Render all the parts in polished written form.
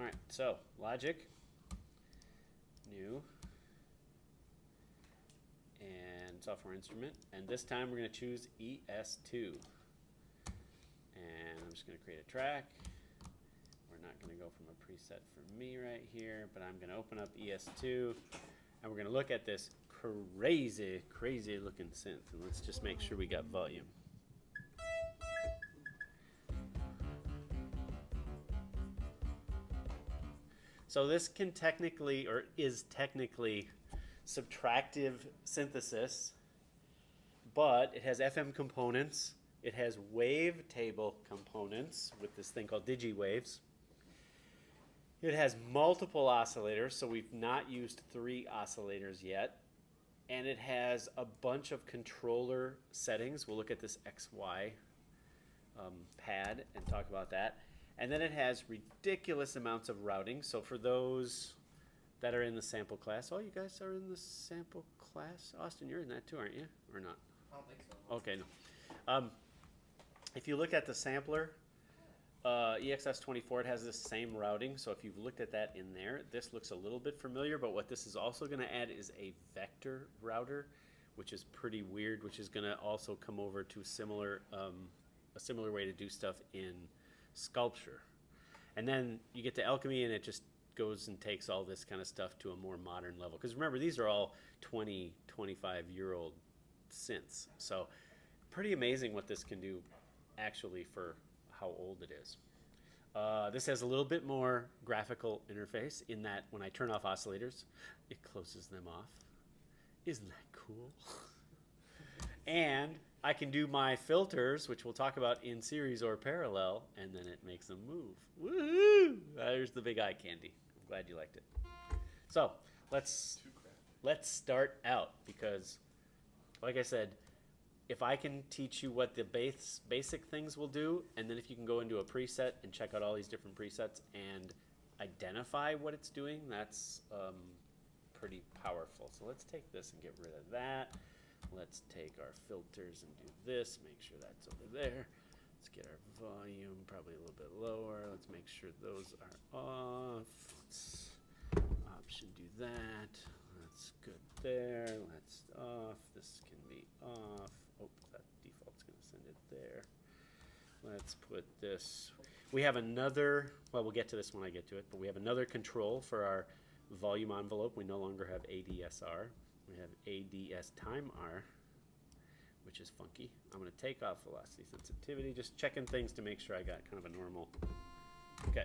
All right, so Logic, new, and software instrument. And this time we're going to choose ES2. And I'm just going to create a track. We're not going to go from a preset for me right here, but I'm going to open up ES2, and we're going to look at this crazy, crazy looking synth. And let's just make sure we got volume. So this can technically, or is technically, subtractive synthesis, but it has FM components. It has wavetable components with this thing called digiwaves. It has multiple oscillators, so we've not used 3 oscillators yet. And it has a bunch of controller settings. We'll look at this XY pad and talk about that. And then it has ridiculous amounts of routing. So for those that are in the sample class, oh, you guys are in the sample class? Austin, you're in that too, aren't you? Or not? I don't think so. Okay, no. If you look at the sampler, EXS24, it has this same routing. So if you've looked at that in there, this looks a little bit familiar. But what this is also going to add is a vector router, which is pretty weird, which is going to also come over to a similar way to do stuff in Sculpture. And then you get to Alchemy, and it just goes and takes all this kind of stuff to a more modern level. Because remember, these are all 20, 25-year-old synths. So pretty amazing what this can do actually for how old it is. This has a little bit more graphical interface in that when I turn off oscillators, it closes them off. Isn't that cool? And I can do my filters, which we'll talk about in series or parallel, and then it makes them move. Woohoo! There's the big eye candy. I'm glad you liked it. So let's start out, because like I said, if I can teach you what the basic things will do, and then if you can go into a preset and check out all these different presets and identify what it's doing, that's pretty powerful. So let's take this and get rid of that. Let's take our filters and do this, make sure that's over there. Let's get our volume probably a little bit lower. Let's make sure those are off. Let's option do that. That's good there. Let's off. This can be off. Oh, that default's going to send it there. Let's put this. We have another, well, we'll get to this when I get to it, but we have another control for our volume envelope. We no longer have ADSR. We have ADS time R, which is funky. I'm going to take off velocity sensitivity, just checking things to make sure I got kind of a normal. Okay.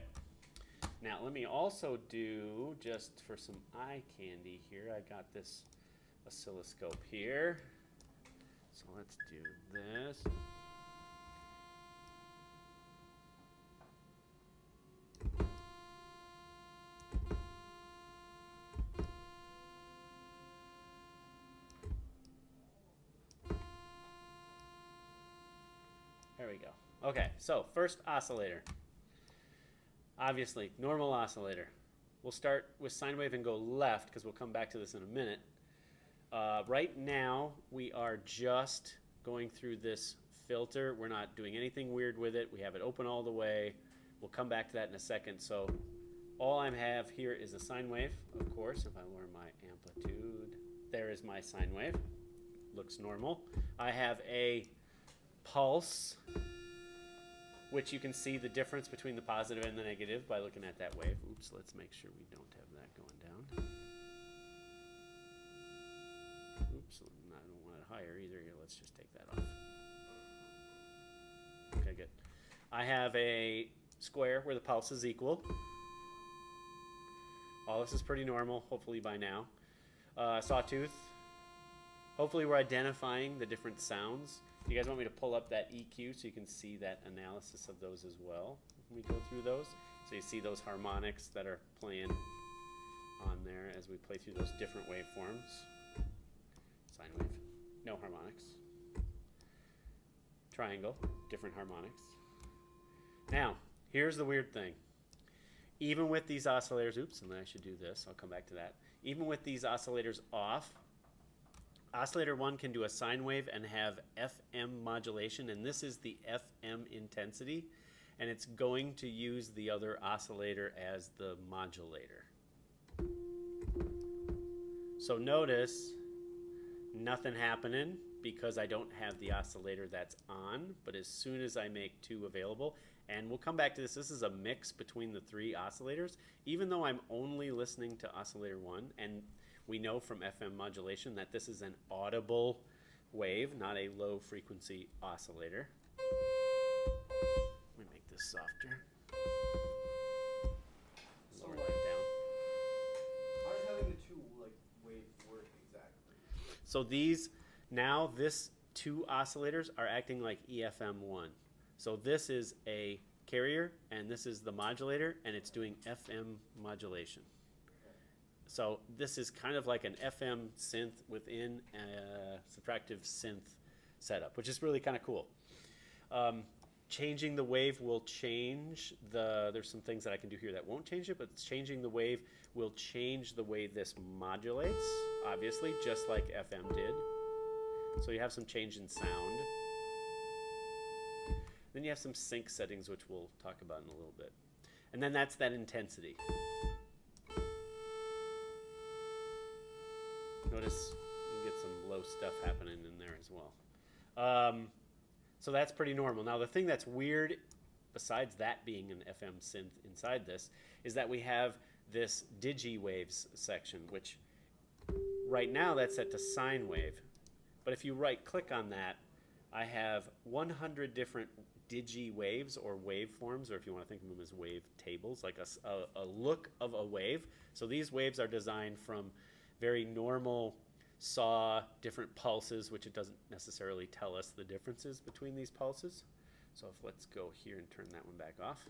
Now let me also do, just for some eye candy here, I got this oscilloscope here. So let's do this. There we go. Okay, so first oscillator. Obviously, normal oscillator. We'll start with sine wave and go left, because we'll come back to this in a minute. Right now, we are just going through this filter. We're not doing anything weird with it. We have it open all the way. We'll come back to that in a second. So all I have here is a sine wave, of course. If I lower my amplitude, there is my sine wave. Looks normal. I have a pulse, which you can see the difference between the positive and the negative by looking at that wave. Oops, let's make sure we don't have that going down. Oops, I don't want it higher either. Here, let's just take that off. Okay, good. I have a square where the pulse is equal. All this is pretty normal, hopefully by now. Sawtooth. Hopefully we're identifying the different sounds. You guys want me to pull up that EQ so you can see that analysis of those as well when we go through those? So you see those harmonics that are playing on there as we play through those different waveforms. Sine wave, no harmonics. Triangle, different harmonics. Now, here's the weird thing. Even with these oscillators, oops, and then I should do this, I'll come back to that. Even with these oscillators off, oscillator 1 can do a sine wave and have FM modulation, and this is the FM intensity. and it's going to use the other oscillator as the modulator. So notice nothing happening because I don't have the oscillator that's on, but as soon as I make 2 available, and we'll come back to this, this is a mix between the 3 oscillators, even though I'm only listening to oscillator 1, and we know from FM modulation that this is an audible wave, not a low frequency oscillator. Let me make this softer. Lower that down. How does having the 2 like waves work exactly? So these, now this 2 oscillators are acting like EFM1. So this is a carrier and this is the modulator, and it's doing FM modulation. So this is kind of like an FM synth within a subtractive synth setup, which is really kind of cool. Changing the wave will change there's some things that I can do here that won't change it, but changing the wave will change the way this modulates, obviously, just like FM did. So you have some change in sound. Then you have some sync settings, which we'll talk about in a little bit. And then that's that intensity. Notice you can get some low stuff happening in there as well. So that's pretty normal. Now the thing that's weird, besides that being an FM synth inside this, is that we have this digi waves section, which right now that's set to sine wave. But if you right click on that, I have 100 different digi waves or waveforms, or if you want to think of them as wave tables, like a look of a wave. So these waves are designed from very normal saw different pulses, which it doesn't necessarily tell us the differences between these pulses. So let's go here and turn that one back off.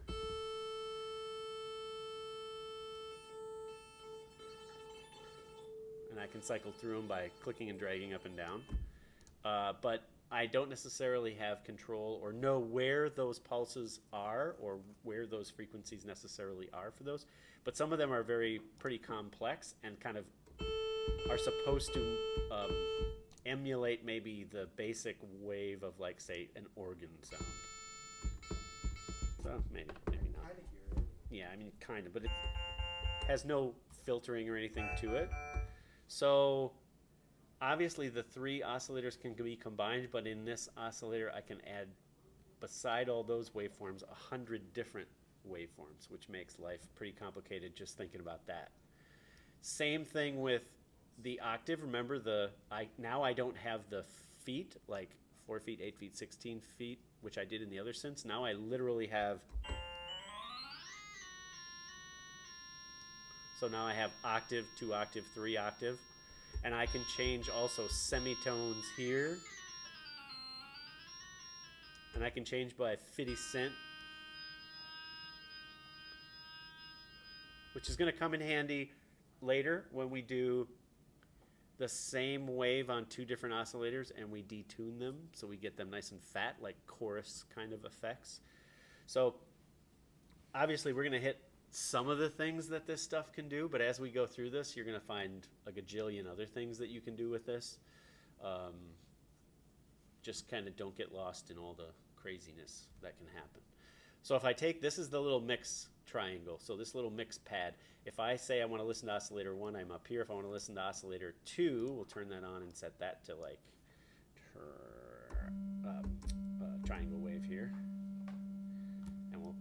And I can cycle through them by clicking and dragging up and down. But I don't necessarily have control or know where those pulses are or where those frequencies necessarily are for those. But some of them are pretty complex and kind of are supposed to emulate maybe the basic wave of, like, say, an organ sound. So maybe not. I kind of hear it. Yeah, I mean, kind of, but it has no filtering or anything to it. So obviously the 3 oscillators can be combined, but in this oscillator I can add, beside all those waveforms, 100 different waveforms, which makes life pretty complicated just thinking about that. Same thing with the octave. Remember, now I don't have the feet, like 4 feet, 8 feet, 16 feet, which I did in the other synths. Now I literally have, so now I have octave, 2 octave, 3 octave, and I can change also semitones here, and I can change by 50 cent, which is going to come in handy later when we do the same wave on 2 different oscillators and we detune them so we get them nice and fat, like chorus kind of effects. So obviously we're going to hit some of the things that this stuff can do, but as we go through this, you're going to find a gajillion other things that you can do with this. Just kind of don't get lost in all the craziness that can happen. So if I take, this is the little mix triangle, so this little mix pad. If I say I want to listen to oscillator 1, I'm up here. If I want to listen to oscillator 2, we'll turn that on and set that to like triangle wave here. And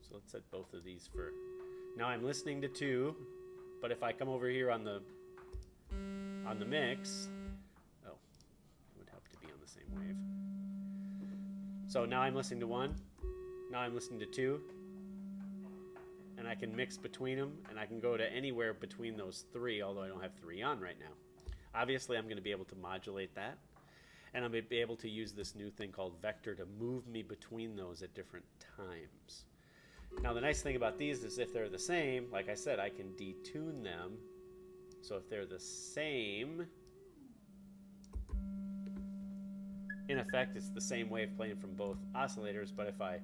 so let's set both of these for, now I'm listening to 2, but if I come over here on the mix, oh, it would help to be on the same wave. So now I'm listening to 1, now I'm listening to 2, and I can mix between them, and I can go to anywhere between those 3, although I don't have 3 on right now. Obviously, I'm going to be able to modulate that, and I'm going to be able to use this new thing called vector to move me between those at different times. Now, the nice thing about these is if they're the same, like I said, I can detune them. So if they're the same, in effect, it's the same wave playing from both oscillators, but if I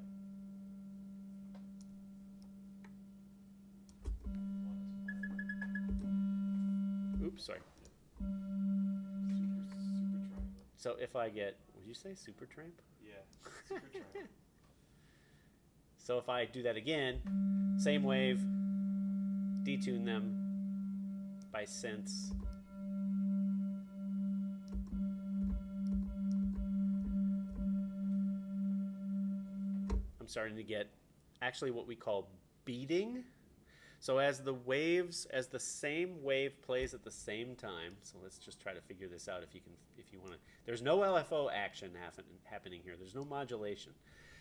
oops, sorry. So if I get, would you say Supertramp? Yeah. Super tramp. So if I do that again, same wave, detune them by synths. I'm starting to get actually what we call beating. So as the waves, as the same wave plays at the same time, so let's just try to figure this out if you want to. There's no LFO action happening here. There's no modulation.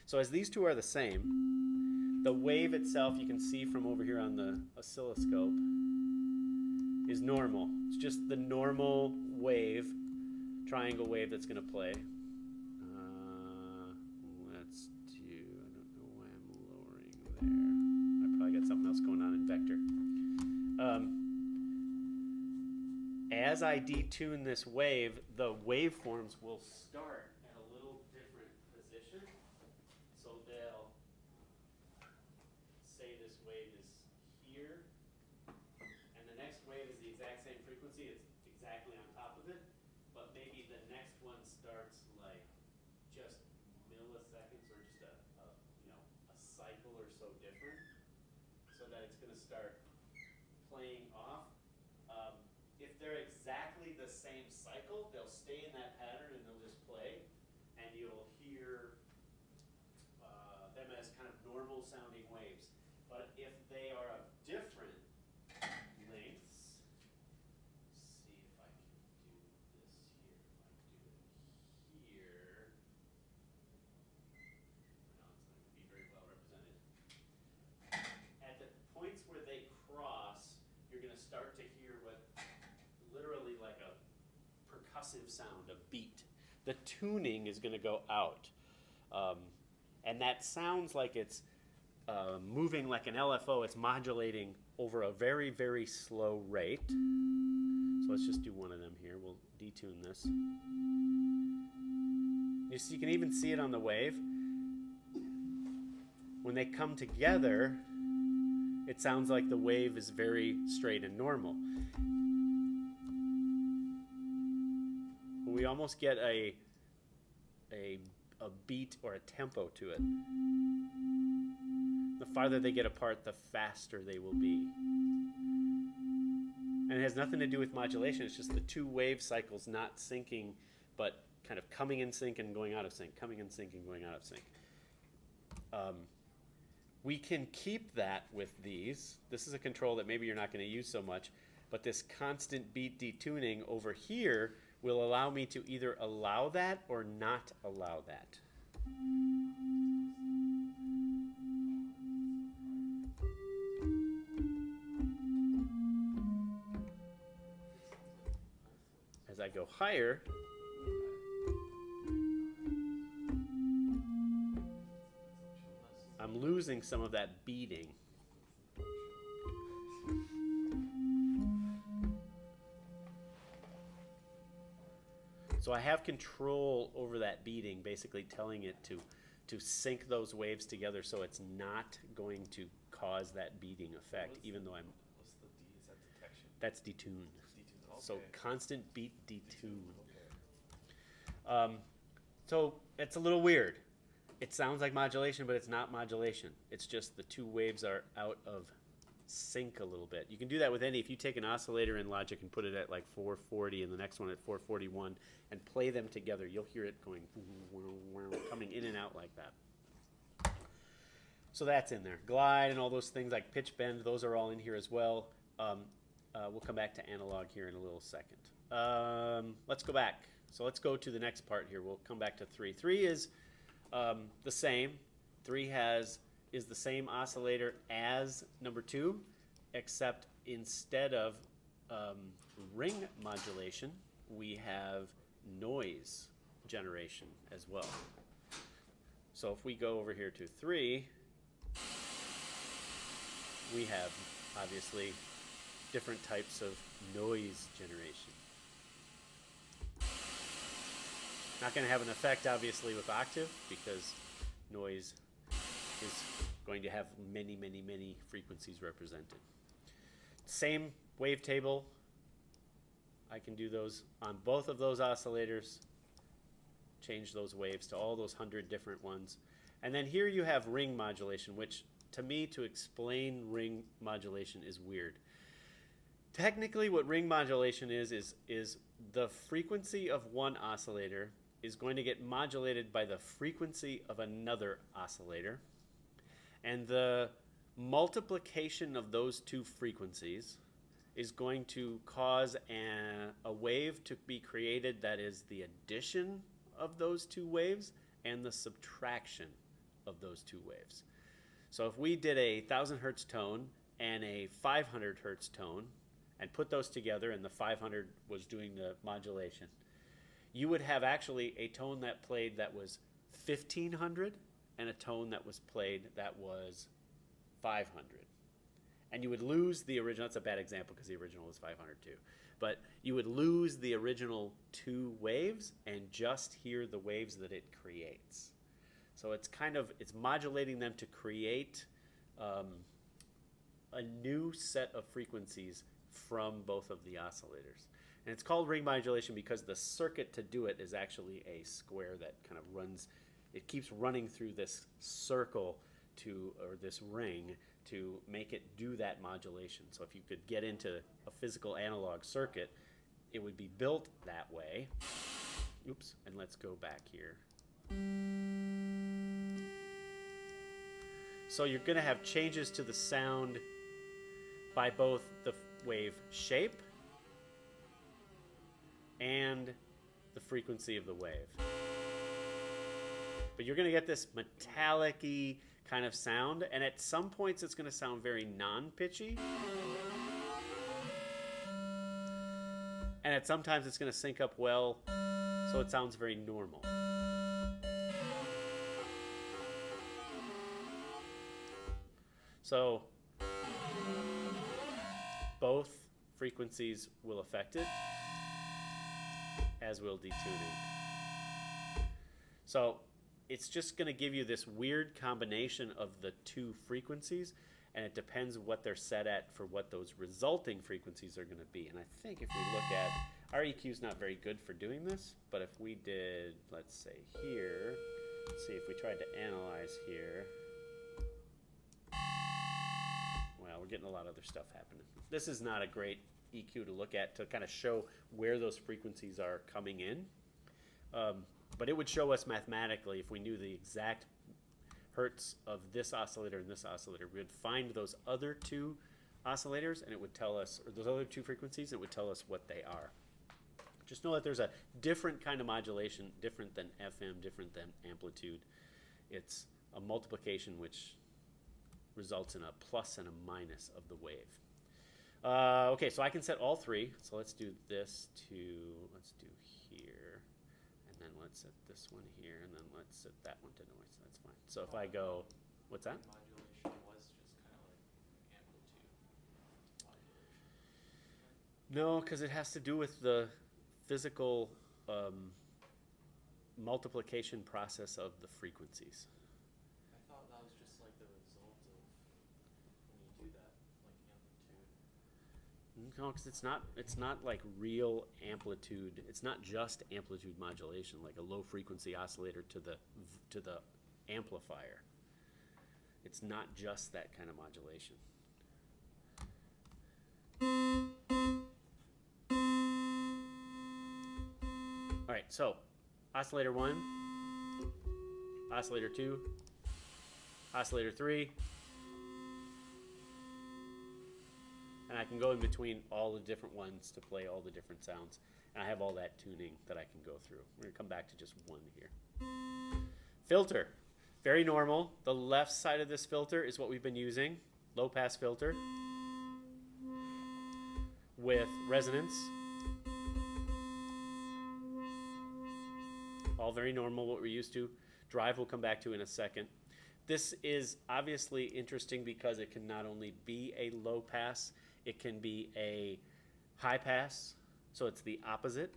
So as these two are the same, the wave itself, you can see from over here on the oscilloscope, is normal. It's just the normal wave, triangle wave that's going to play. Let's do, I don't know why I'm lowering there. I probably got something else going on in vector. As I detune this wave, the waveforms will start at a little different position. So they'll say this wave is here, and the next wave is the exact same frequency. It's exactly on top of it, but maybe the next one starts like just milliseconds or just a cycle or so different, so that it's going to start playing off. If they're exactly the same cycle, they'll stay in that pattern and they'll just play, and you'll hear them as kind of normal sounding waves. But if they are of different lengths, let's see if I can do this here. If I do it here, well, it's not going to be very well represented. At the points where they cross, you're going to start to hear what literally like a percussive sound, a beat. The tuning is going to go out. And that sounds like it's moving like an LFO. It's modulating over a very, very slow rate. So let's just do one of them here. We'll detune this. You can even see it on the wave. When they come together, it sounds like the wave is very straight and normal. We almost get a beat or a tempo to it. The farther they get apart, the faster they will be. And it has nothing to do with modulation. It's just the two wave cycles not syncing, but kind of coming in sync and going out of sync, coming in sync and going out of sync. We can keep that with these. This is a control that maybe you're not going to use so much, but this constant beat detuning over here will allow me to either allow that or not allow that. As I go higher, I'm losing some of that beating. So I have control over that beating, basically telling it to sync those waves together so it's not going to cause that beating effect, even though I'm... What's the D? Is that detection? That's detuned. Detune. Okay. So constant beat detune. Okay. So it's a little weird. It sounds like modulation, but it's not modulation. It's just the two waves are out of sync a little bit. You can do that with any. If you take an oscillator in Logic and put it at like 440 and the next one at 441 and play them together, you'll hear it going, coming in and out like that. So that's in there. Glide and all those things like pitch bend, those are all in here as well. We'll come back to analog here in a little second. Let's go back. So let's go to the next part here. We'll come back to 3. 3 is the same. 3 is the same oscillator as number 2, except instead of ring modulation, we have noise generation as well. So if we go over here to 3, we have obviously different types of noise generation. Not going to have an effect obviously with Octave because noise is going to have many, many, many frequencies represented. Same wavetable. I can do those on both of those oscillators change those waves to all those 100 different ones. And then here you have ring modulation, which to me, to explain ring modulation is weird. Technically, what ring modulation is the frequency of one oscillator is going to get modulated by the frequency of another oscillator. And the multiplication of those two frequencies is going to cause a wave to be created that is the addition of those two waves and the subtraction of those two waves. So if we did a 1000 hertz tone and a 500 hertz tone and put those together, and the 500 was doing the modulation, you would have actually a tone that played that was 1500 and a tone that was played that was 500. And you would lose the original. That's a bad example because the original was 500 too. But you would lose the original two waves and just hear the waves that it creates. So it's modulating them to create a new set of frequencies from both of the oscillators. And it's called ring modulation because the circuit to do it is actually a square that kind of runs, it keeps running through this circle or this ring to make it do that modulation. So if you could get into a physical analog circuit, it would be built that way. Oops, and let's go back here. So you're going to have changes to the sound by both the wave shape and the frequency of the wave. But you're going to get this metallic-y kind of sound, and at some points it's going to sound very non-pitchy. And at sometimes it's going to sync up well, so it sounds very normal. So both frequencies will affect it, as will detuning. So it's just going to give you this weird combination of the two frequencies, and it depends what they're set at for what those resulting frequencies are going to be. And I think if we look at, our EQ is not very good for doing this, but if we did, let's say here, let's see if we tried to analyze here. Well, we're getting a lot of other stuff happening. This is not a great EQ to look at to kind of show where those frequencies are coming in. But it would show us mathematically, if we knew the exact hertz of this oscillator and this oscillator, we would find those other two oscillators and it would tell us, or those other two frequencies, it would tell us what they are. Just know that there's a different kind of modulation, different than FM, different than amplitude. It's a multiplication which results in a plus and a minus of the wave. Okay, so I can set all three. So let's do this to, let's do here. And then let's set this one here. And then let's set that one to noise. That's fine. So if I go, what's that? Modulation was just kind of like amplitude modulation. No, because it has to do with the physical multiplication process of the frequencies. I thought that was just like the result of when you do that, like amplitude. No, because it's not like real amplitude. It's not just amplitude modulation, like a low frequency oscillator to the amplifier. It's not just that kind of modulation. All right, so oscillator 1, oscillator 2, oscillator 3, and I can go in between all the different ones to play all the different sounds. And I have all that tuning that I can go through. We're going to come back to just one here. Filter, very normal. The left side of this filter is what we've been using, low pass filter with resonance. All very normal, what we're used to. Drive we'll come back to in a second. This is obviously interesting because it can not only be a low pass, it can be a high pass, so it's the opposite.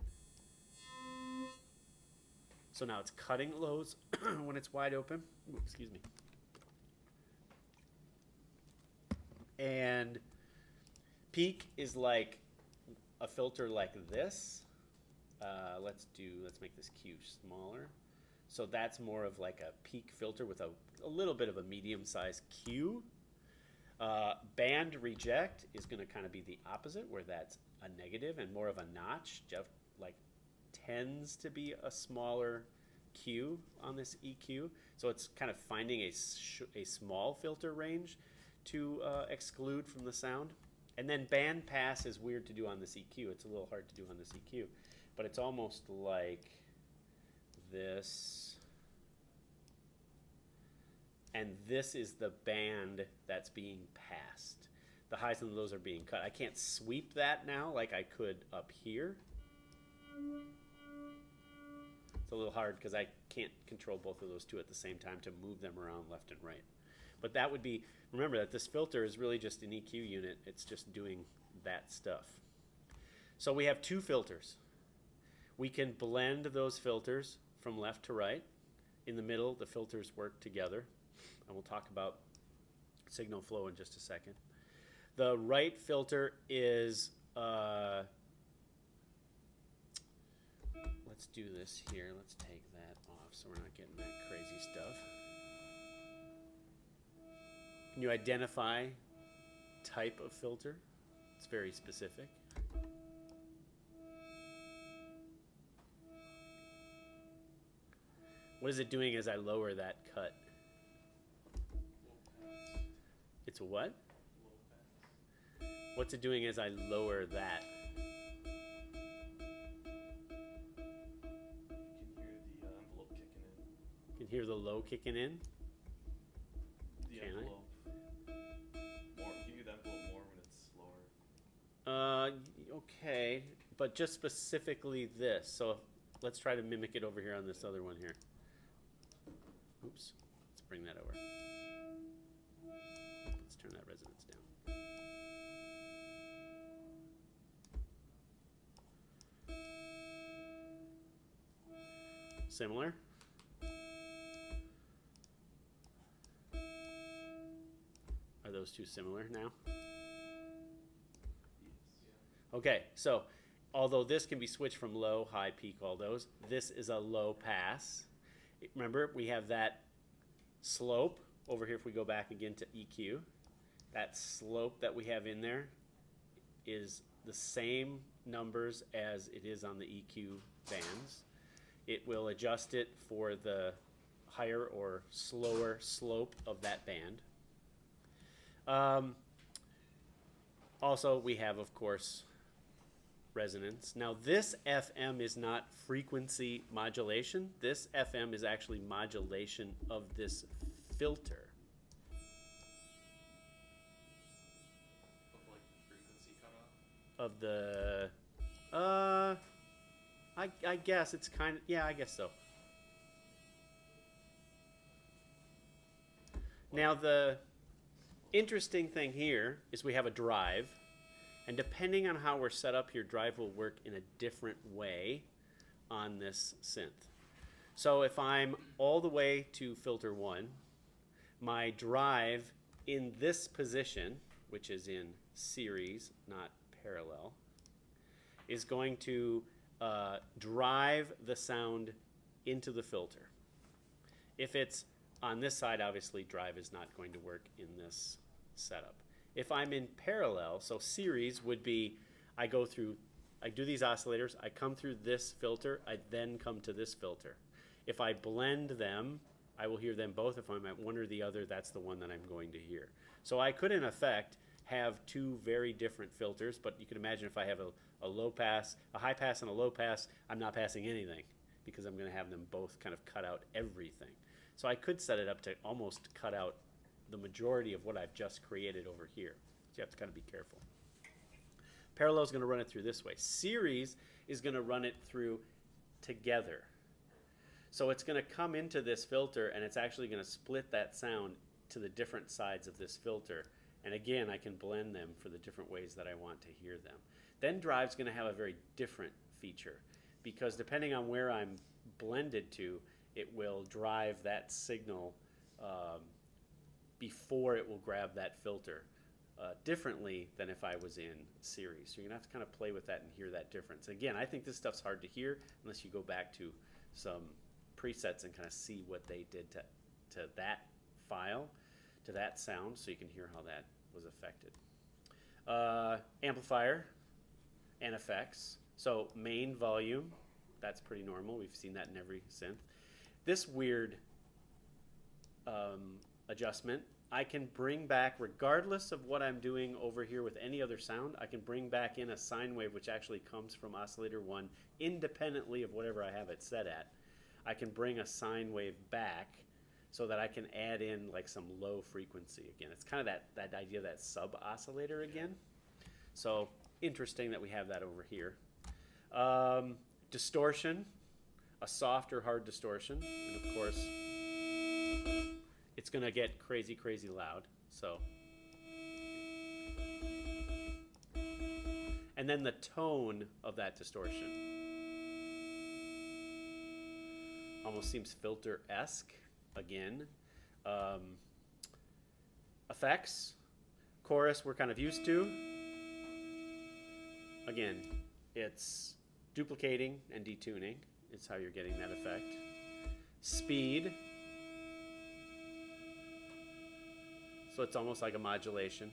So now it's cutting lows when it's wide open. Ooh, excuse me. And peak is like a filter like this. Let's make this Q smaller. So that's more of like a peak filter with a little bit of a medium-sized Q. Band reject is going to kind of be the opposite, where that's a negative and more of a notch. Jeff like tends to be a smaller Q on this EQ. So it's kind of finding a small filter range to exclude from the sound. And then band pass is weird to do on this EQ. It's a little hard to do on this EQ. But it's almost like this. And this is the band that's being passed. The highs and the lows are being cut. I can't sweep that now like I could up here. It's a little hard because I can't control both of those two at the same time to move them around left and right. But that would be, remember that this filter is really just an EQ unit. It's just doing that stuff. So we have two filters. We can blend those filters from left to right. In the middle, the filters work together. And we'll talk about signal flow in just a second. The right filter is, let's do this here. Let's take that off so we're not getting that crazy stuff. Can you identify type of filter? It's very specific. What is it doing as I lower that cut? It's a what? What's it doing as I lower that? You can hear the envelope kicking in. You can hear the low kicking in? The Can envelope. More, you can hear the envelope more when it's slower. Okay, but just specifically this. So let's try to mimic it over here on this other one here. Oops, let's bring that over. Let's turn that resonance down. Similar. Are those two similar now? Okay, so although this can be switched from low, high, peak, all those, this is a low pass. Remember, we have that slope over here. If we go back again to EQ, that slope that we have in there is the same numbers as it is on the EQ bands. It will adjust it for the higher or slower slope of that band. Also, we have, of course, resonance. Now, this FM is not frequency modulation. This FM is actually modulation of this filter. Of like frequency cutoff. Of the, I guess it's kind of, yeah, I guess so. Now, the interesting thing here is we have a drive, and depending on how we're set up here, drive will work in a different way on this synth. So if I'm all the way to filter 1, my drive in this position, which is in series, not parallel, is going to drive the sound into the filter. If it's on this side, obviously drive is not going to work in this setup. If I'm in parallel, so series would be, I do these oscillators, I come through this filter, I then come to this filter. If I blend them, I will hear them both. If I'm at one or the other, that's the one that I'm going to hear. So I could, in effect, have two very different filters, but you can imagine if I have a low pass, a high pass and a low pass, I'm not passing anything because I'm going to have them both kind of cut out everything. So I could set it up to almost cut out the majority of what I've just created over here. So you have to kind of be careful. Parallel is going to run it through this way. Series is going to run it through together. So it's going to come into this filter, and it's actually going to split that sound to the different sides of this filter. And again, I can blend them for the different ways that I want to hear them. Then drive's going to have a very different feature, because depending on where I'm blended to, it will drive that signal before it will grab that filter differently than if I was in series. So you're going to have to kind of play with that and hear that difference. Again, I think this stuff's hard to hear unless you go back to some presets and kind of see what they did to that file, to that sound, so you can hear how that was affected. Amplifier and effects. So main volume, that's pretty normal. We've seen that in every synth. This weird adjustment, I can bring back, regardless of what I'm doing over here with any other sound, I can bring back in a sine wave which actually comes from oscillator 1 independently of whatever I have it set at. I can bring a sine wave back so that I can add in like some low frequency again. It's kind of that idea of that sub-oscillator again. So interesting that we have that over here. Distortion, a soft or hard distortion, and of course it's going to get crazy, crazy loud. So, and then the tone of that distortion almost seems filter-esque again. Effects, chorus we're kind of used to. Again, it's duplicating and detuning. It's how you're getting that effect. Speed. So it's almost like a modulation.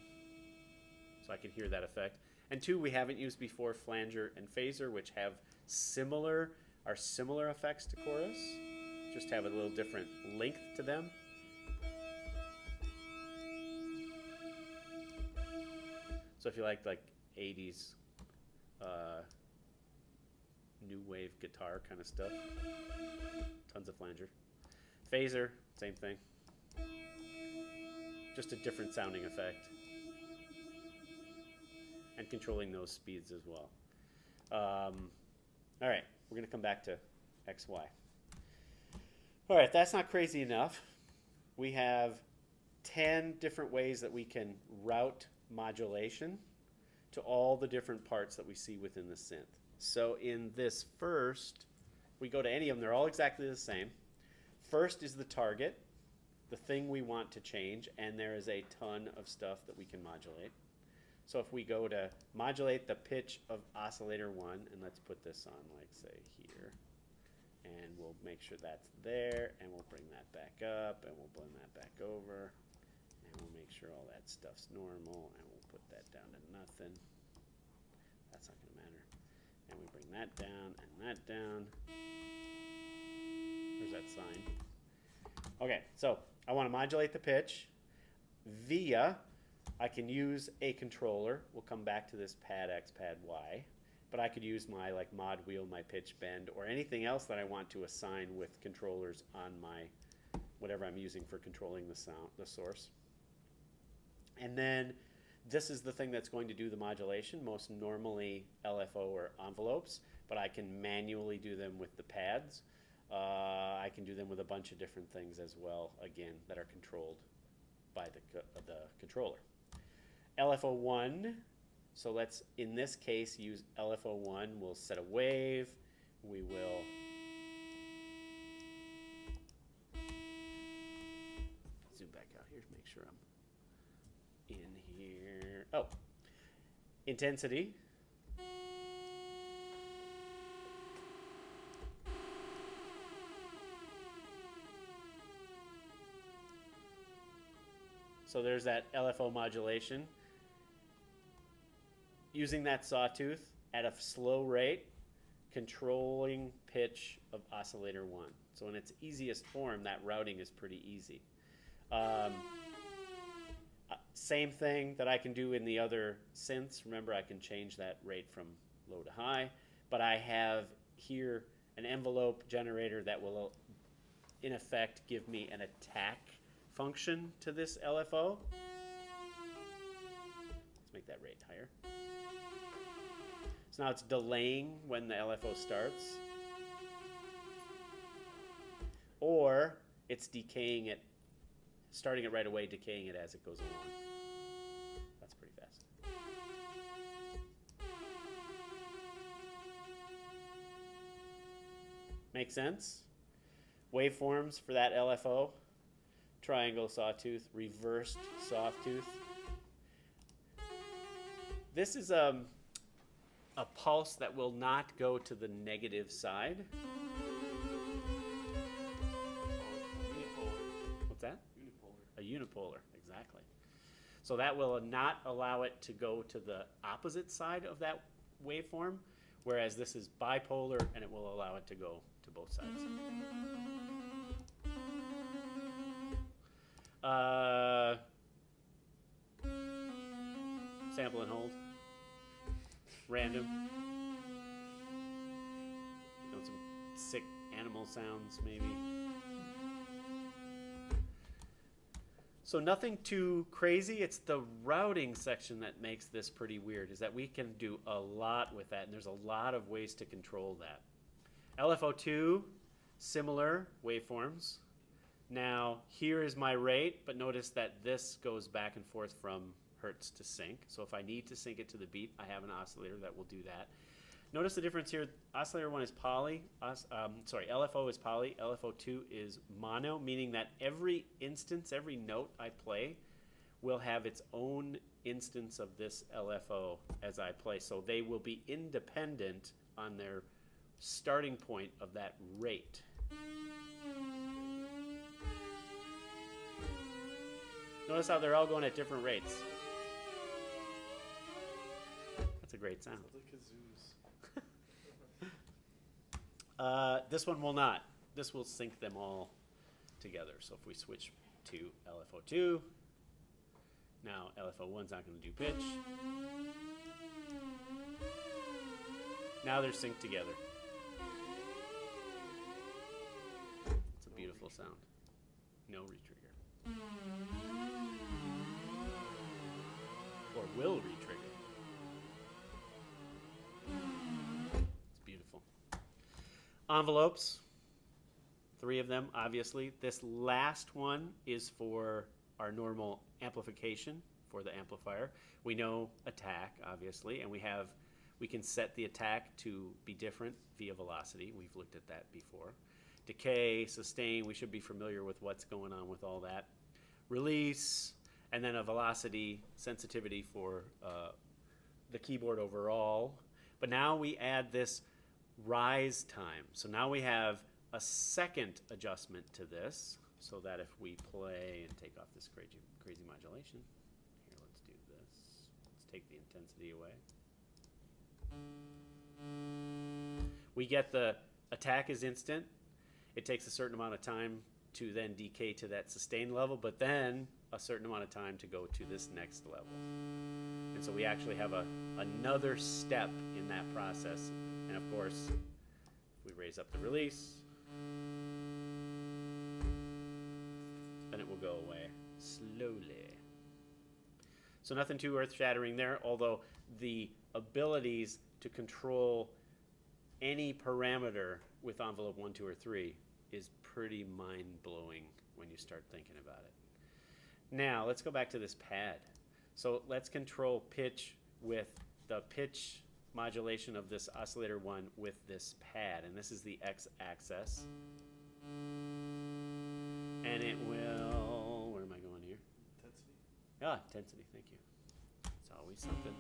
So I can hear that effect. And two, we haven't used before, flanger and phaser, which have similar effects to chorus. Just have a little different length to them. So if you like 80s new wave guitar kind of stuff, tons of flanger. Phaser, same thing. Just a different sounding effect. And controlling those speeds as well. All right, we're going to come back to XY. All right, that's not crazy enough. We have 10 different ways that we can route modulation to all the different parts that we see within the synth. So in this first, we go to any of them, they're all exactly the same. First is the target, the thing we want to change, and there is a ton of stuff that we can modulate. So if we go to modulate the pitch of oscillator 1, and let's put this on, like, say, here, and we'll make sure that's there, and we'll bring that back up, and we'll blend that back over, and we'll make sure all that stuff's normal, and we'll put that down to nothing. That's not going to matter. And we bring that down and that down. There's that sign. Okay, so I want to modulate the pitch via, I can use a controller. We'll come back to this pad X, pad Y. But I could use my mod wheel, my pitch bend, or anything else that I want to assign with controllers on my, whatever I'm using for controlling the sound, the source. And then this is the thing that's going to do the modulation, most normally LFO or envelopes, but I can manually do them with the pads. I can do them with a bunch of different things as well, again, that are controlled by the controller. LFO1, so let's, in this case, use LFO1. We'll set a wave. We will zoom back out here to make sure I'm in here. Oh, intensity. So there's that LFO modulation. Using that sawtooth at a slow rate, controlling pitch of oscillator 1. So in its easiest form, that routing is pretty easy. Same thing that I can do in the other synths. Remember, I can change that rate from low to high. But I have here an envelope generator that will, in effect, give me an attack function to this LFO. Let's make that rate higher. So now it's delaying when the LFO starts. Or it's decaying it, starting it right away, decaying it as it goes along. That's pretty fast. Make sense? Waveforms for that LFO. Triangle sawtooth, reversed sawtooth. This is a pulse that will not go to the negative side. A unipolar, exactly. So that will not allow it to go to the opposite side of that waveform, whereas this is bipolar and it will allow it to go to both sides. Sample and hold. Random. You know, some sick animal sounds maybe. So nothing too crazy. It's the routing section that makes this pretty weird, is that we can do a lot with that, and there's a lot of ways to control that. LFO2, similar waveforms. Now, here is my rate, but notice that this goes back and forth from hertz to sync. So if I need to sync it to the beat, I have an oscillator that will do that. Notice the difference here. Oscillator 1 is poly. LFO is poly. LFO2 is mono, meaning that every instance, every note I play will have its own instance of this LFO as I play. So they will be independent on their starting point of that rate. Notice how they're all going at different rates. That's a great sound. This one will not. This will sync them all together. So if we switch to LFO2, now LFO1's not going to do pitch. Now they're synced together. It's a beautiful sound. No retrigger. Or will retrigger. It's beautiful. Envelopes, 3 of them, obviously. This last one is for our normal amplification for the amplifier. We know attack, obviously, and we can set the attack to be different via velocity. We've looked at that before. Decay, sustain, we should be familiar with what's going on with all that. Release, and then a velocity sensitivity for the keyboard overall. But now we add this rise time. So now we have a second adjustment to this, so that if we play and take off this crazy modulation, here, let's do this. Let's take the intensity away. We get the attack is instant. It takes a certain amount of time to then decay to that sustain level, but then a certain amount of time to go to this next level. And so we actually have another step in that process. And of course, if we raise up the release, then it will go away slowly. So nothing too earth-shattering there, although the abilities to control any parameter with envelope 1, 2, or 3 is pretty mind-blowing when you start thinking about it. Now, let's go back to this pad. So let's control pitch with the pitch modulation of this oscillator 1 with this pad. And this is the x-axis. And it will, where am I going here? Intensity. Ah, intensity, thank you. It's always something.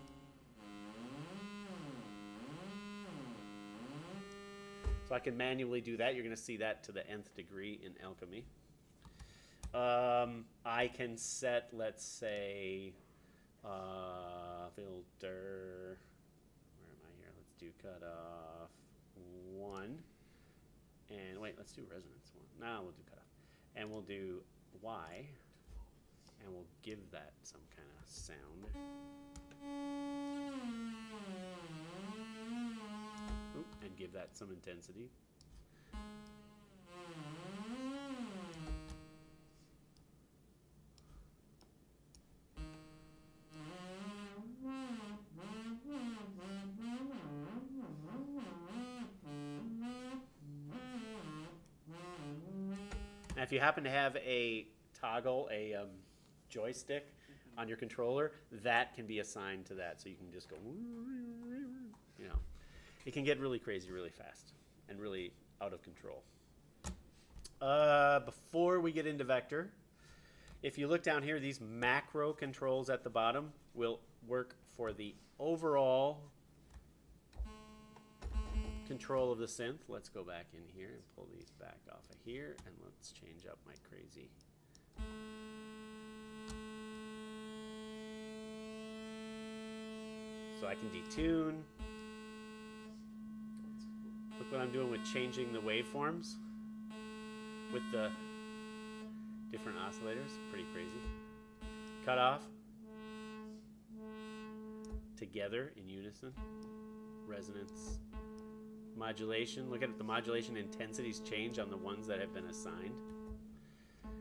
So I can manually do that. You're going to see that to the nth degree in Alchemy. I can set, let's say, filter. Where am I here? Let's do cutoff 1. And wait, let's do resonance 1. No, we'll do cutoff. And we'll do Y. And we'll give that some kind of sound. Oop, and give that some intensity. Now, if you happen to have a toggle, a joystick on your controller, that can be assigned to that. So you can just go, you know. It can get really crazy really fast and really out of control. Before we get into vector, if you look down here, these macro controls at the bottom will work for the overall control of the synth. Let's go back in here and pull these back off of here, and let's change up my crazy So I can detune. Look what I'm doing with changing the waveforms with the different oscillators. Pretty crazy. Cut off. Together in unison. Resonance. Modulation. Look at it, the modulation intensities change on the ones that have been assigned.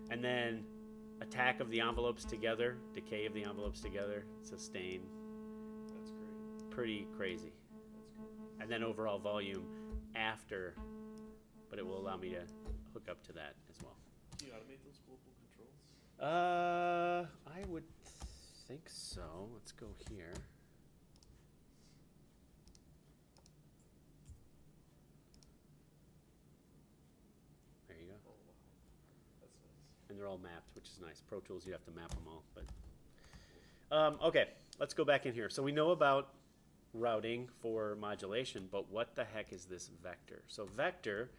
And then attack of the envelopes together, decay of the envelopes together, sustain. That's great. Pretty crazy. That's great. And then overall volume after, but it will allow me to hook up to that as well. Can you automate those global controls? I would think so. Let's go here. There you go. Oh wow, that's nice. And they're all mapped, which is nice. Pro Tools, you have to map them all. But okay, let's go back in here. So we know about routing for modulation, but what the heck is this vector? So vector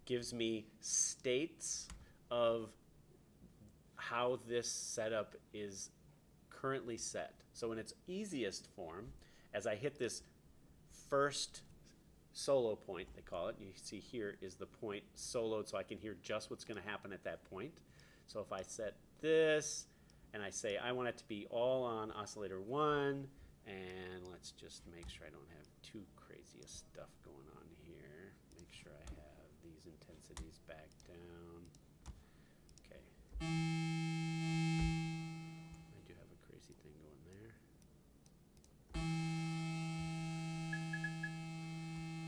gives me states of how this setup is currently set. So in its easiest form, as I hit this first solo point, they call it, you see here is the point soloed, so I can hear just what's going to happen at that point. So if I set this and I say I want it to be all on oscillator 1, and let's just make sure I don't have too crazy stuff going on here. Make sure I have these intensities back down. Okay. I do have a crazy thing going there.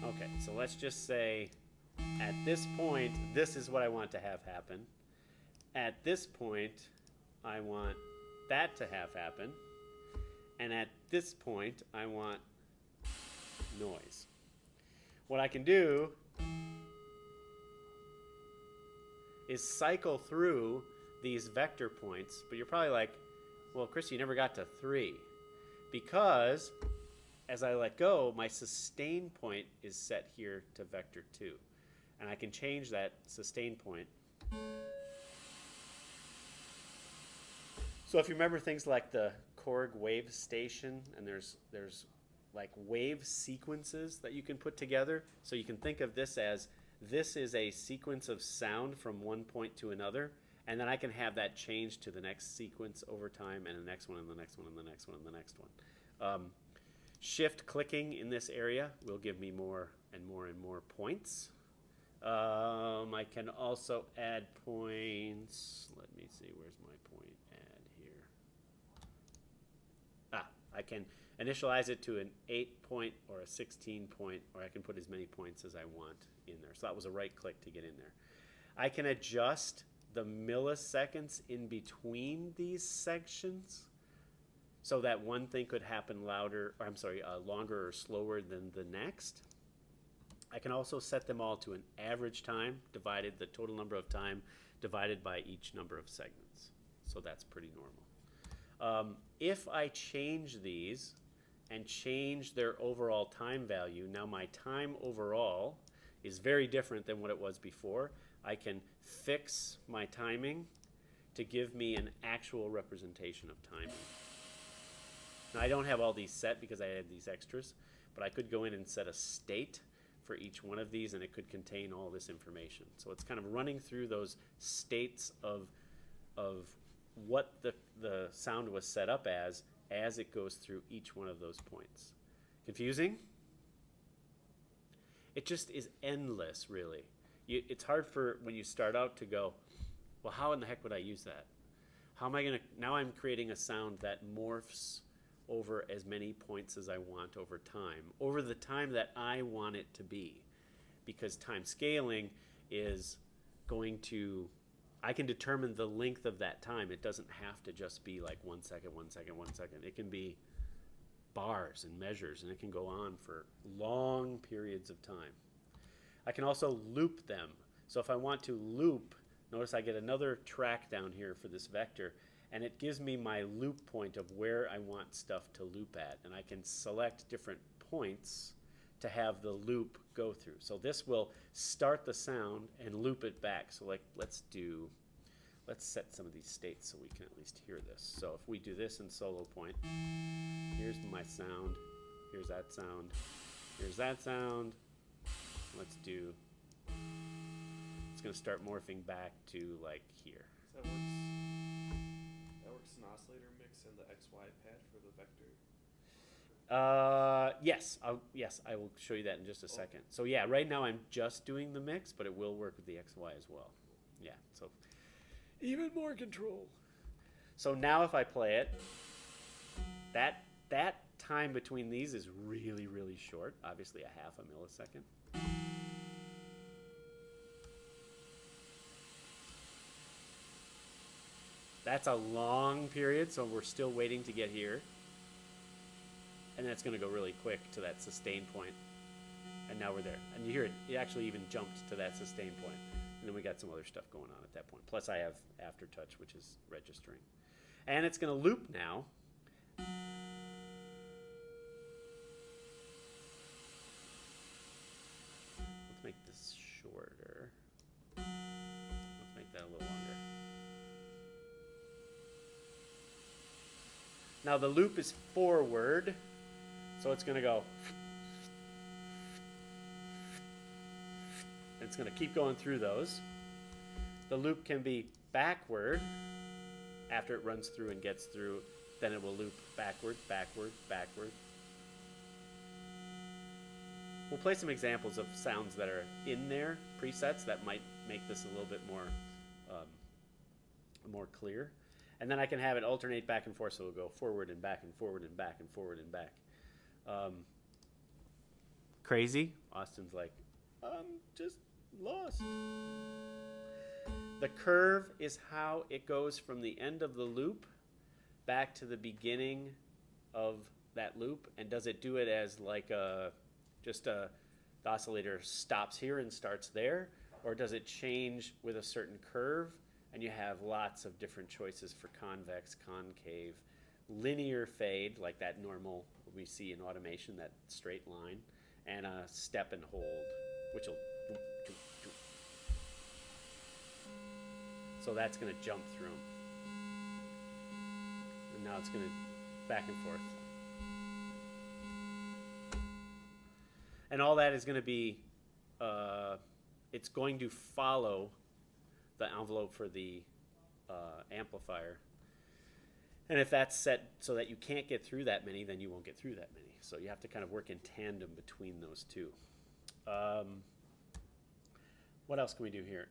Okay, so let's just say at this point, this is what I want to have happen. At this point, I want that to have happen. And at this point, I want noise. What I can do is cycle through these vector points, but you're probably like, well, Chris, you never got to 3. Because as I let go, my sustain point is set here to vector 2. And I can change that sustain point. So if you remember things like the Korg wave station, and there's like wave sequences that you can put together. So you can think of this as, this is a sequence of sound from one point to another, and then I can have that change to the next sequence over time, and the next one, and the next one, and the next one, and the next one. Shift clicking in this area will give me more and more and more points. I can also add points. Let me see, where's my point add here? I can initialize it to an 8 point or a 16 point, or I can put as many points as I want in there. So that was a right click to get in there. I can adjust the milliseconds in between these sections so that one thing could happen louder, or I'm sorry, longer or slower than the next. I can also set them all to an average time divided, the total number of time divided by each number of segments. So that's pretty normal. If I change these and change their overall time value, now my time overall is very different than what it was before. I can fix my timing to give me an actual representation of timing. Now I don't have all these set because I had these extras, but I could go in and set a state for each one of these, and it could contain all this information. So it's kind of running through those states of what the sound was set up as it goes through each one of those points. Confusing? It just is endless, really. It's hard for, when you start out, to go, well, how in the heck would I use that? How am I going to, now I'm creating a sound that morphs over as many points as I want over the time that I want it to be. Because time scaling is going to, I can determine the length of that time. It doesn't have to just be like 1 second, 1 second, 1 second. It can be bars and measures, and it can go on for long periods of time. I can also loop them. So if I want to loop, notice I get another track down here for this vector, and it gives me my loop point of where I want stuff to loop at. And I can select different points to have the loop go through. So this will start the sound and loop it back. So like, let's set some of these states so we can at least hear this. So if we do this in solo point, here's my sound, Here's that sound. Here's that sound. Let's do, it's going to start morphing back to like here. So that works in oscillator mix and the XY pad for the vector. Yes, I will show you that in just a second. So yeah, right now I'm just doing the mix, but it will work with the XY as well. Yeah, so even more control. So now if I play it, that time between these is really, really short. Obviously a half a millisecond. That's a long period, so we're still waiting to get here. And then it's going to go really quick to that sustain point. And now we're there. And you hear it, it actually even jumped to that sustain point. And then we got some other stuff going on at that point. Plus I have aftertouch, which is registering. And it's going to loop now. Let's make this shorter. Let's make that a little longer. Now the loop is forward, so it's going to go. It's going to keep going through those. The loop can be backward. After it runs through and gets through, then it will loop backward, backward, backward. We'll play some examples of sounds that are in there, presets that might make this a little bit more clear. And then I can have it alternate back and forth, so it'll go forward and back and forward and back and forward and back. Crazy? Austin's like, I'm just lost. The curve is how it goes from the end of the loop back to the beginning of that loop. And does it do it as like the oscillator stops here and starts there? Or does it change with a certain curve? And you have lots of different choices for convex, concave, linear fade, like that normal we see in automation, that straight line, and a step and hold, which will. So that's going to jump through them. And now it's going to back and forth. And all that is going to be, it's going to follow the envelope for the amplifier. And if that's set so that you can't get through that many, then you won't get through that many. So you have to kind of work in tandem between those two. What else can we do here?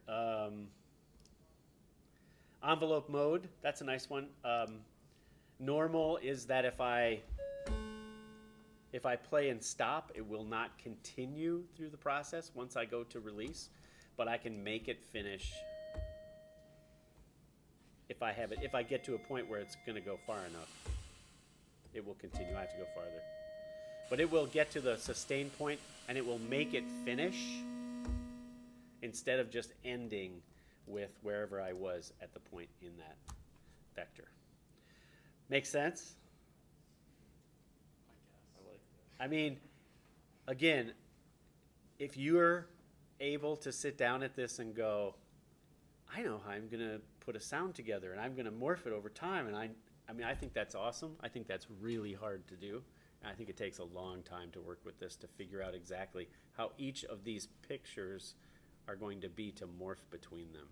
Envelope mode, that's a nice one. Normal is that if I play and stop, it will not continue through the process once I go to release, but I can make it finish if I get to a point where it's going to go far enough. It will continue. I have to go farther. But it will get to the sustain point and it will make it finish instead of just ending with wherever I was at the point in that vector. Make sense? I like that. I mean, again, if you're able to sit down at this and go, I know how I'm going to put a sound together and I'm going to morph it over time, and I think that's awesome. I think that's really hard to do. And I think it takes a long time to work with this to figure out exactly how each of these pictures are going to be to morph between them.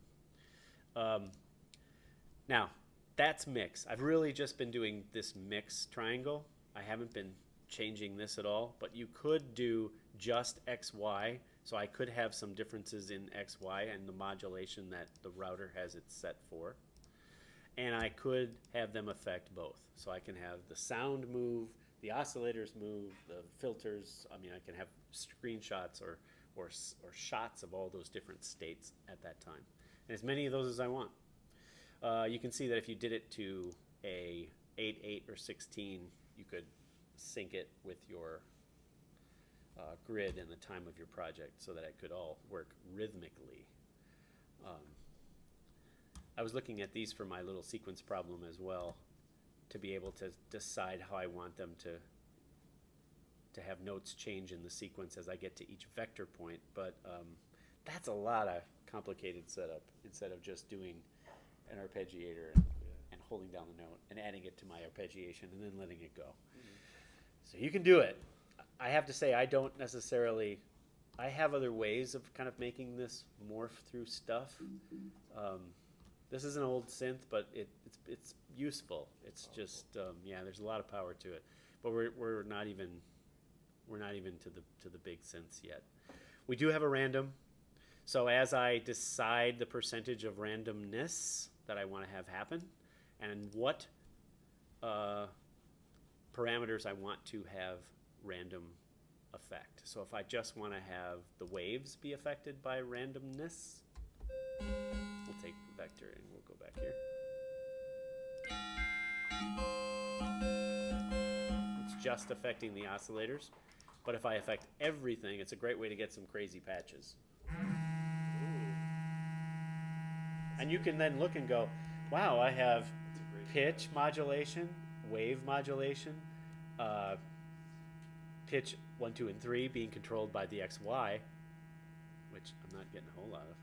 Now, that's mix. I've really just been doing this mix triangle. I haven't been changing this at all, but you could do just XY, so I could have some differences in XY and the modulation that the router has it set for. And I could have them affect both. So I can have the sound move, the oscillators move, the filters. I mean, I can have screenshots or shots of all those different states at that time. And as many of those as I want. You can see that if you did it to a 8, 8, or 16, you could sync it with your grid and the time of your project so that it could all work rhythmically. I was looking at these for my little sequence problem as well, to be able to decide how I want them to have notes change in the sequence as I get to each vector point. But that's a lot of complicated setup instead of just doing an arpeggiator and holding down the note and adding it to my arpeggiation and then letting it go. So you can do it. I have to say, I don't necessarily. I have other ways of kind of making this morph through stuff. This is an old synth, but it's useful. It's just yeah, there's a lot of power to it. But we're not even to the big synths yet. We do have a random. So as I decide the percentage of randomness that I want to have happen, and what parameters I want to have random effect. So if I just want to have the waves be affected by randomness, we'll take vector and we'll go back here. It's just affecting the oscillators. But if I affect everything, it's a great way to get some crazy patches. And you can then look and go, wow, I have pitch modulation, wave modulation, pitch 1, 2, and 3 being controlled by the XY, which I'm not getting a whole lot of.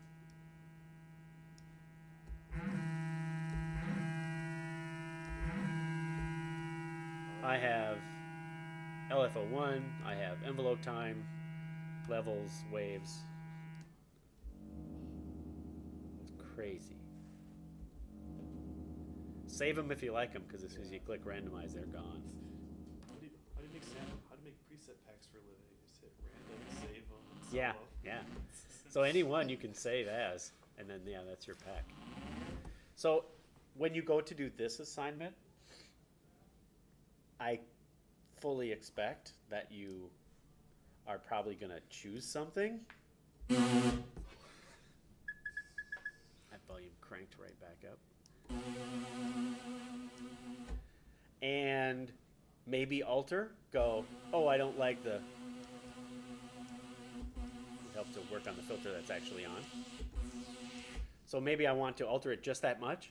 I have LFO1, I have envelope time, levels, waves. It's crazy. Save them if you like them, because as soon as you click randomize, they're gone. How do you make preset packs for a living? You just hit random, save them. Yeah, yeah. So any one you can save as, and then yeah, that's your pack. So when you go to do this assignment, I fully expect that you are probably going to choose something. That volume cranked right back up. And maybe alter, go, oh, I don't like the, it helps to work on the filter that's actually on. So maybe I want to alter it just that much.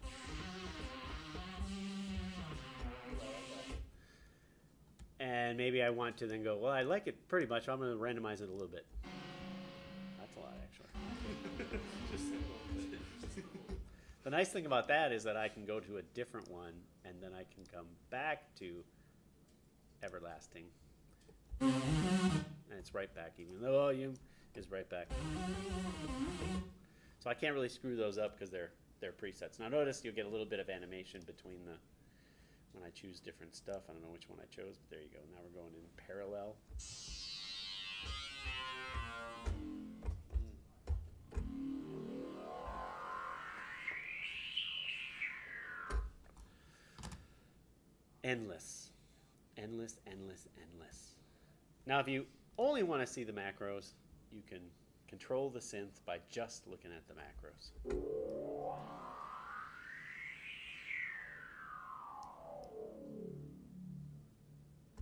And maybe I want to then go, well, I like it pretty much. I'm going to randomize it a little bit. That's a lot, actually. Just a little bit. The nice thing about that is that I can go to a different one, and then I can come back to everlasting. And it's right back, even the volume is right back. So I can't really screw those up because they're presets. Now notice you'll get a little bit of animation between the, when I choose different stuff. I don't know which one I chose, but there you go. Now we're going in parallel. Endless. Endless, endless, endless. Now if you only want to see the macros, you can control the synth by just looking at the macros.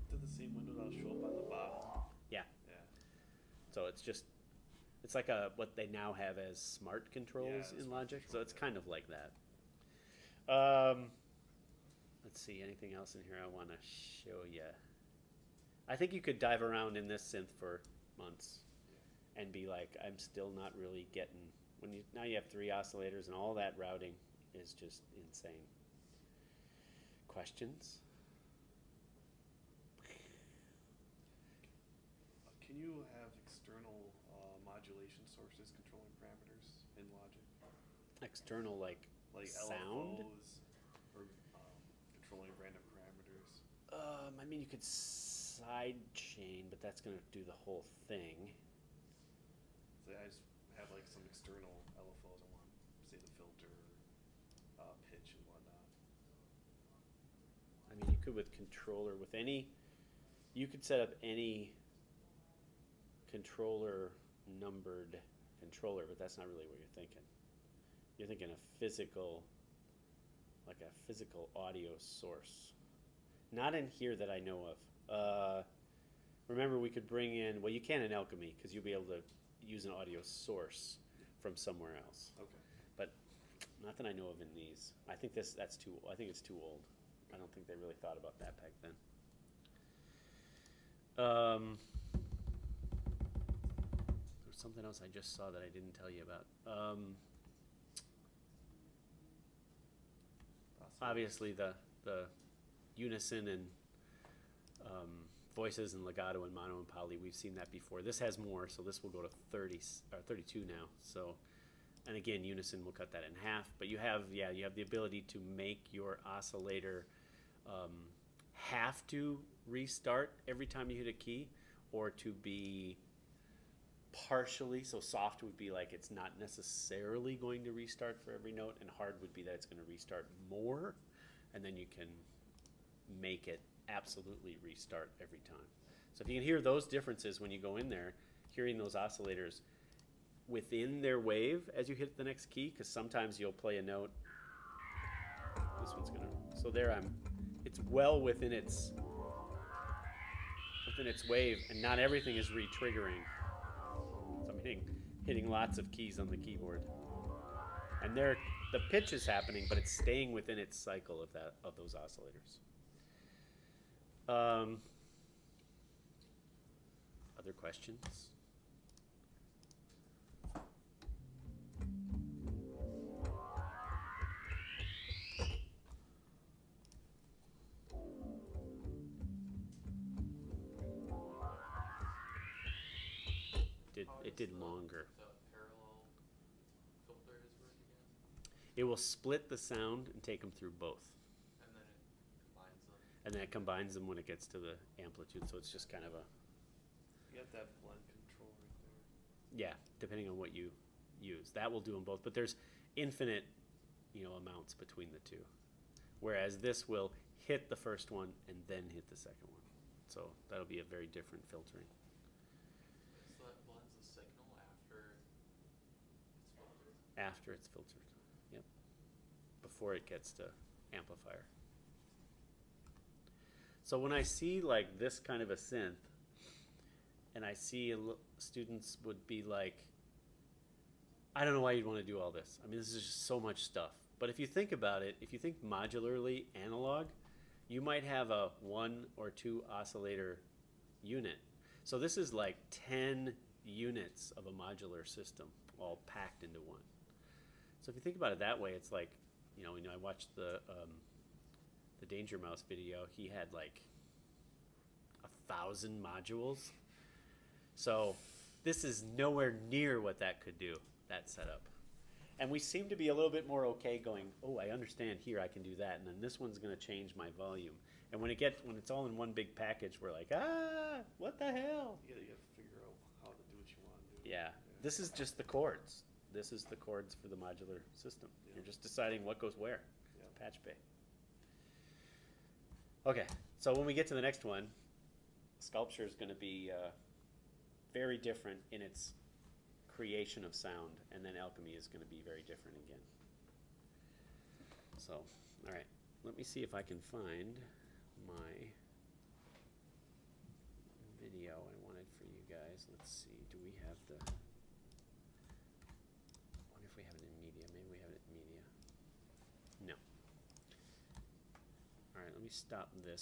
Did the same window that'll show up on the bottom? Yeah. Yeah. So it's just, it's like what they now have as smart controls in Logic. So it's kind of like that. Let's see, anything else in here I want to show you? I think you could dive around in this synth for months and be like, I'm still not really getting, now you have 3 oscillators and all that routing is just insane. Questions? Can you have external modulation sources controlling parameters in Logic? External, like sound? LFOs or controlling random parameters? I mean, you could sidechain, but that's going to do the whole thing. So I just have like some external LFOs I want, say the filter, pitch and whatnot. I mean, you could with controller, with any, you could set up any controller numbered controller, but that's not really what you're thinking. You're thinking a physical, like a physical audio source. Not in here that I know of. Remember, we could bring in, well, you can in Alchemy, because you'll be able to use an audio source from somewhere else. Okay. But not that I know of in these. I think I think it's too old. I don't think they really thought about that back then. There's something else I just saw that I didn't tell you about. Obviously, the unison and voices and legato and mono and poly. We've seen that before. This has more, so this will go to 32 now. So, and again, unison will cut that in half. But you have the ability to make your oscillator have to restart every time you hit a key, or to be partially. So soft would be like it's not necessarily going to restart for every note, and hard would be that it's going to restart more, and then you can make it absolutely restart every time. So if you can hear those differences when you go in there, hearing those oscillators within their wave as you hit the next key, because sometimes you'll play a note. This one's gonna. So there it's well within its wave, and not everything is re-triggering. So I'm hitting lots of keys on the keyboard, and the pitch is happening, but it's staying within its cycle of those oscillators. Other questions? It did longer. The parallel filters work again? It will split the sound and take them through both. And then it combines them? And then it combines them when it gets to the amplitude, so it's just kind of a... You have that blend control right there. Yeah, depending on what you use. That will do them both, but there's infinite, amounts between the two. Whereas this will hit the first one and then hit the second one. So that'll be a very different filtering. So that blends the signal after it's filtered? After it's filtered, yep. Before it gets to amplifier. So when I see like this kind of a synth, and I see students would be like, I don't know why you'd want to do all this. I mean, this is just so much stuff. But if you think about it, if you think modularly analog, you might have a 1 or 2 oscillator unit. So this is like 10 units of a modular system all packed into one. So if you think about it that way, it's like, I watched the Danger Mouse video. He had like 1,000 modules. So this is nowhere near what that could do, that setup. And we seem to be a little bit more okay going, oh, I understand here, I can do that, and then this one's going to change my volume. And when it's all in one big package, we're like, what the hell? You gotta figure out how to do what you want to do. Yeah, this is just the chords. This is the chords for the modular system. Yeah. You're just deciding what goes where. Yeah. Patch bay. Okay, so when we get to the next one, Sculpture is going to be very different in its creation of sound, and then Alchemy is going to be very different again. So, all right, let me see if I can find my video I wanted for you guys. Let's see, do we have the... I wonder if we have it in media. Maybe we have it in media. No. All right, let me stop this.